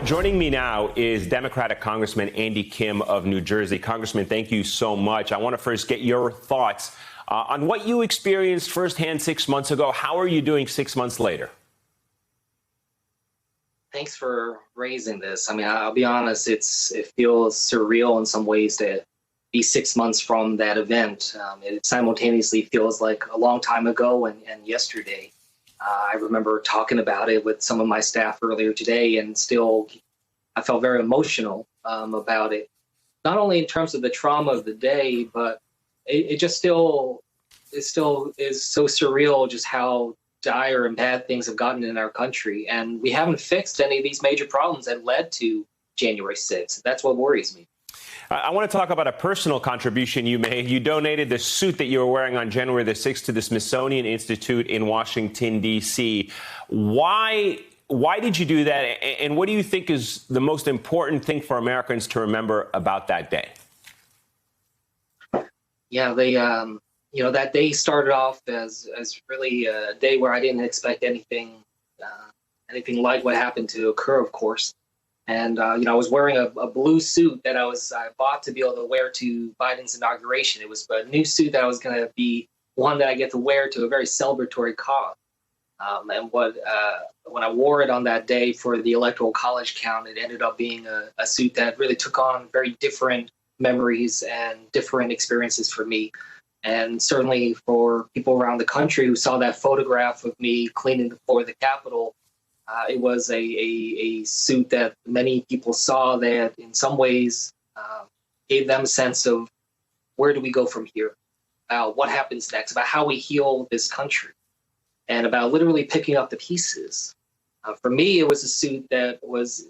Joining me now is Democratic Congressman Andy Kim of New Jersey. Congressman, thank you so much. I want to first get your thoughts on what you experienced firsthand 6 months ago. How are you doing 6 months later? Thanks for raising this. I mean, I'll be honest, it feels surreal in some ways to be 6 months from that event. It simultaneously feels like a long time ago and yesterday. I remember talking about it with some of my staff earlier today, and still I felt very emotional about it. Not only in terms of the trauma of the day, but it still is so surreal just how dire and bad things have gotten in our country. And we haven't fixed any of these major problems that led to January 6th. That's what worries me. I want to talk about a personal contribution you made. You donated the suit that you were wearing on January the 6th to the Smithsonian Institute in Washington, D.C. Why did you do that? And what do you think is the most important thing for Americans to remember about that day? Yeah, that day started off as really a day where I didn't expect anything like what happened to occur, of course. And, I was wearing a blue suit that I bought to be able to wear to Biden's inauguration. It was a new suit that was going to be one that I get to wear to a very celebratory cause. And when I wore it on that day for the Electoral College count, it ended up being a suit that really took on very different memories and different experiences for me. And certainly for people around the country who saw that photograph of me cleaning the floor of the Capitol, it was a suit that many people saw that in some ways gave them a sense of where do we go from here, about what happens next, about how we heal this country, and about literally picking up the pieces. For me, it was a suit that was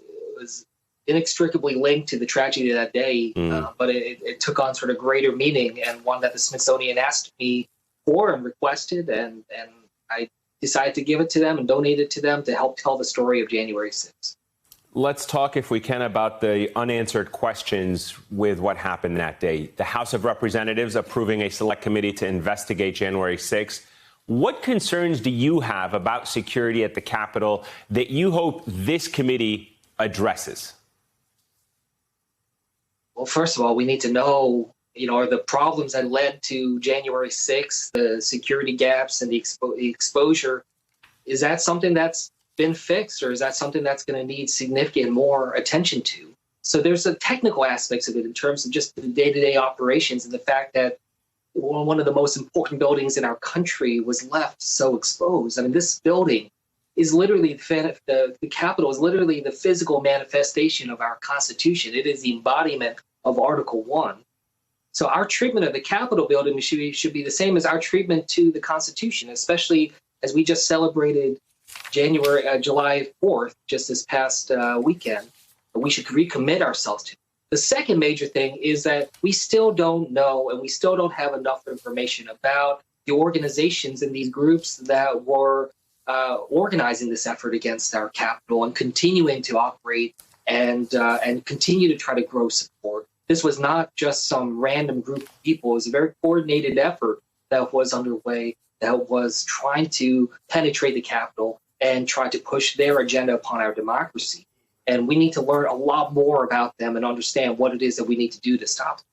inextricably linked to the tragedy of that day, but it took on sort of greater meaning, and one that the Smithsonian asked me for and requested, and I decided to give it to them and donate it to them to help tell the story of January 6th. Let's talk, if we can, about the unanswered questions with what happened that day. The House of Representatives approving a select committee to investigate January 6th. What concerns do you have about security at the Capitol that you hope this committee addresses? Well, first of all, we need to know, are the problems that led to January 6th, the security gaps and the exposure, is that something that's been fixed, or is that something that's going to need significant more attention to? So there's the technical aspects of it in terms of just the day-to-day operations, and the fact that one of the most important buildings in our country was left so exposed. I mean, this building is literally the Capitol is literally the physical manifestation of our Constitution. It is the embodiment of Article 1. So our treatment of the Capitol building should be the same as our treatment to the Constitution, especially as we just celebrated July 4th, just this past weekend. We should recommit ourselves to. The second major thing is that we still don't know, and we still don't have enough information about the organizations and these groups that were organizing this effort against our Capitol and continuing to operate and continue to try to grow support. This was not just some random group of people. It was a very coordinated effort that was underway that was trying to penetrate the Capitol and try to push their agenda upon our democracy. And we need to learn a lot more about them and understand what it is that we need to do to stop them.